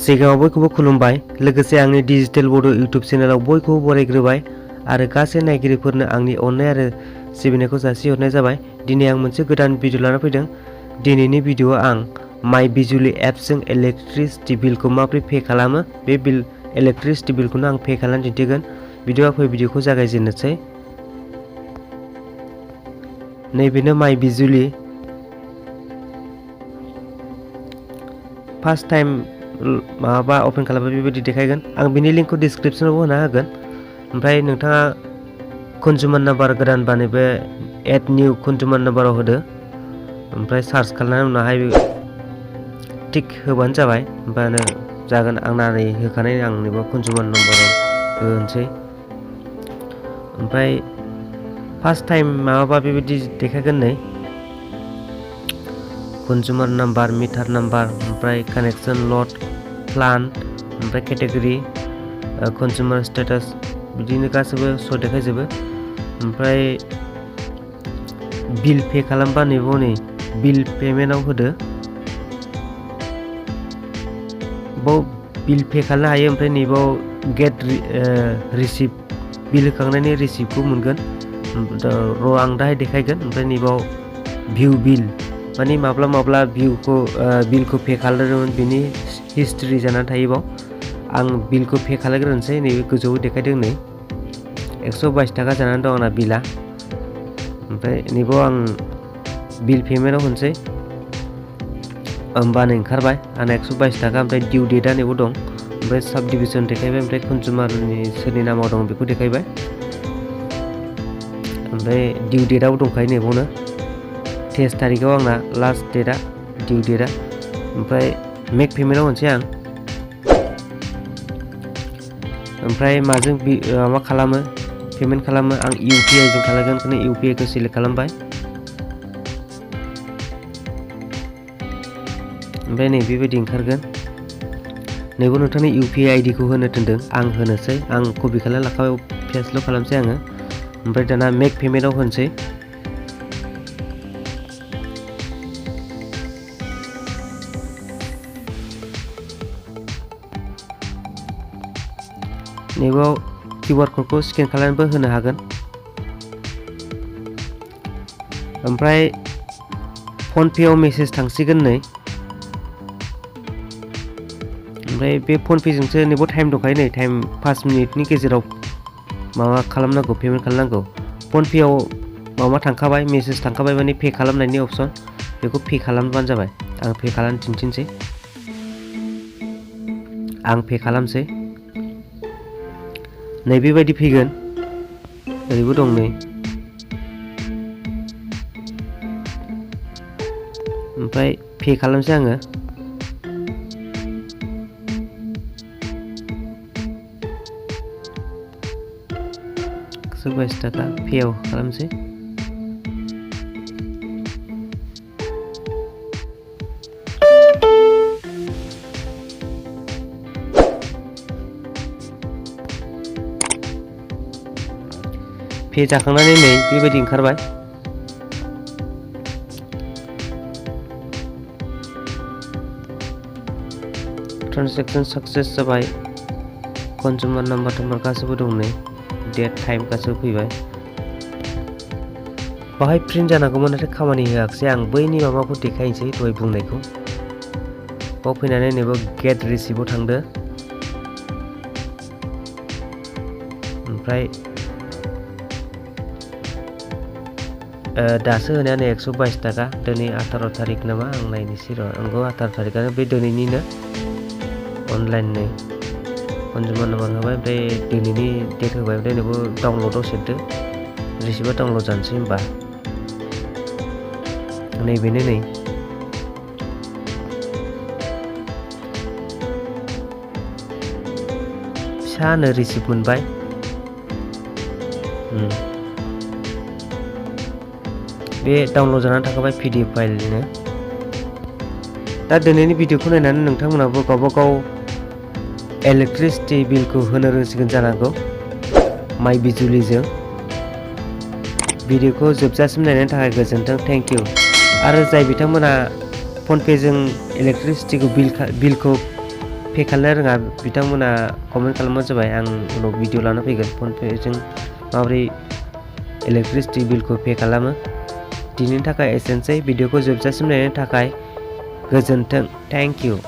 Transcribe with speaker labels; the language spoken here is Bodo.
Speaker 1: सिगाङाव बयखौबो खुलुमबाय लोगोसे आंनि डिजिटेल बड' इउट्युब चेनेलाव बयखौबो बरायग्रोबाय आरो गासै नायगिरिफोरनो आंनि अननाय आरो सिबिनायखौ जासिहरनाय जाबाय। दिनै आं मोनसे गोदान भिडिअ लाना फैदों। दिनैनि भिडिअ'आव आं myBijulee एप्सजों इलेक्ट्रिसिटि बिलखौ माबोरै पे खालामो बे इलेक्ट्रिसिटि बिलखौनो आं पे खालामना दिन्थिगोन। भिडिअ'खौ जागायजेननोसै। नैबेनो myBijulee। फार्स्ट टाइम माबा अपेन खालामबा बेबायदि देखायगोन। आं बिनि लिंकखौ डिसक्रिप्शनावबो होना होगोन। ओमफ्राय नोंथाङा कन्जुमार नाम्बार गोदान बानायबा एड निउ कन्जुमार नाम्बाराव होदो। ओमफ्राय सार्च खालामनायनि उनावहाय टिक होबानो जाबाय। होमबानो जागोन। आंना नै होखानाय आं नैबे कन्जुमार नाम्बाराव होनोसै। ओमफ्राय फार्स्ट टाइम माबाबा बेबायदि देखायगोन नै कन्जुमार नाम्बार मिटार नाम्बार ओमफ्राय कानेक्सन लड प्लान ओमफ्राय केटेगरि कन्जुमार स्टेटास बिदिनो गासैबो स' देखायजोबो। ओमफ्राय बिल पे खालामबा नैबाव नै बिल पेमेन्टआव होदो। बाव बिल पे खालामनो हायो। ओमफ्राय नैबाव गेट रिसिप्ट बिल होखांनायनि रिसिप्टखौ मोनगोन। र' आं दाहाय देखायगोन। ओमफ्राय नैबाव भिउ बिल माने माब्ला बिलखौ पे खालामदोंमोन बिनि हिस्ट्रि जानानै थायो बाव। आं बिलखौ पे खालामग्रोनोसै। नैबे गोजौआव देखायदों नै 122 थाखा जानानै दं आंना बिला। ओमफ्राय नैबाव आं बिल पेमेन्टआव होनोसै। होमबानो ओंखारबाय आंना 122 थाखा। ओमफ्राय डिउ डेटआ नैबाव दं। ओमफ्राय साब डिभिजन देखायबाय। ओमफ्राय कन्जुमारनि सोरनि नामाव दं बेखौ देखायबाय। ओमफ्राय डिउ डेटआबो दंखायो नैबावनो 23 थारिखआव आंना लास्ट डेटआ डिउ डेटआ। ओमफ्राय मेक पेमेन्टआव होनोसै आं। ओमफ्राय माजों माबा खालामो पेमेन्ट खालामो आं UPI जों खालामगोन। ओंखायनो UPI खौ सिलेक्ट खालामबाय। ओमफ्राय नै बेबायदि ओंखारगोन। नैबो नोंथांनि UPI ID खौ होनो थिनदों। आं होनोसै। आं कपि खालामना लाखाबाय पेस्टल' खालामसै आङो। ओमफ्राय दाना मेक पेमेन्टआव होनोसै। नैबाव QR क'डखौ स्केन खालामनोबो होनो हागोन। ओमफ्राय फनपेआव मेसेज थांसिगोन नै। ओमफ्राय बे फनपेजोंसो नैबाव टाइम दंखायो नै टाइम 5 मिनिटनि गेजेराव माबा खालामनांगौ पेमेन्ट खालामनांगौ। फनपेआव माबा थांखाबाय मेसेज थांखाबाय माने पे खालामनायनि अपसन बेखौ पे खालामबानो जाबाय। आं पे खालामनो दिन्थिनोसै। आं पे खालामसै। नै बेबायदि फैगोन। ओरैबो दं नै। ओमफ्राय पे खालामसै आङो। 122 थाखा पेआव खालामसै। पे जाखांनानै नै बेबायदि ओंखारबाय। ट्रान्जेक्सन साक्सेस जाबाय। कन्जुमार नाम्बार गासैबो दं नै डेट टाइम गासैबो फैबाय। बाहाय प्रिन्ट जानांगौमोन नाथाय खामानि होआखिसै। आं बैनि माबाखौ देखायनोसै दहाय बुंनायखौ। बाव फैनानै नैबे गेट रिसिप्टआव थांदो। ओमफ्राय दासो होनाया नै 122 थाखा। दिनै 18 थारिख नामा आं नायनोसै र'। नंगौ 18 थारिखआनो बे दिनैनिनो अनलाइन नै कन्जुमार नाम्बार होबाय। ओमफ्राय दिनैनि डेट होबाय। ओमफ्राय नैबो डाउनलडआव सेरदो। रिसिप्टआ डाउनलड जानोसै होमबा। नैबेनो नै फिसानो रिसिप्ट मोनबाय। बे डाउनलड जानानै थाखाबाय PDF फाइलनो। दा दिनैनि भिडिअखौ नायनानै नोंथांमोनाबो गावबागाव इलेक्ट्रिसिटि बिलखौ होनो रोंसिगोन जानांगौ myBijuleeजों। भिडिअखौ जोबजासिम नायनायनि थाखाय गोजोन्थों। Thank you. आरो जाय बिथांमोना फनपेजों इलेक्ट्रिसिटिखौ बिलखौ पे खालामनो रोङा बिथांमोना कमेन्ट खालामबानो जाबाय। आं उनाव भिडिअ लाना फैगोन फनपेजों माबोरै इलेक्ट्रिसिटि बिलखौ पे खालामो। दिनैनि थाखाय एसेनोसै, भिडिअखौ जोबजासिम नायनो थाखाय गोजोन्थों। Thank you.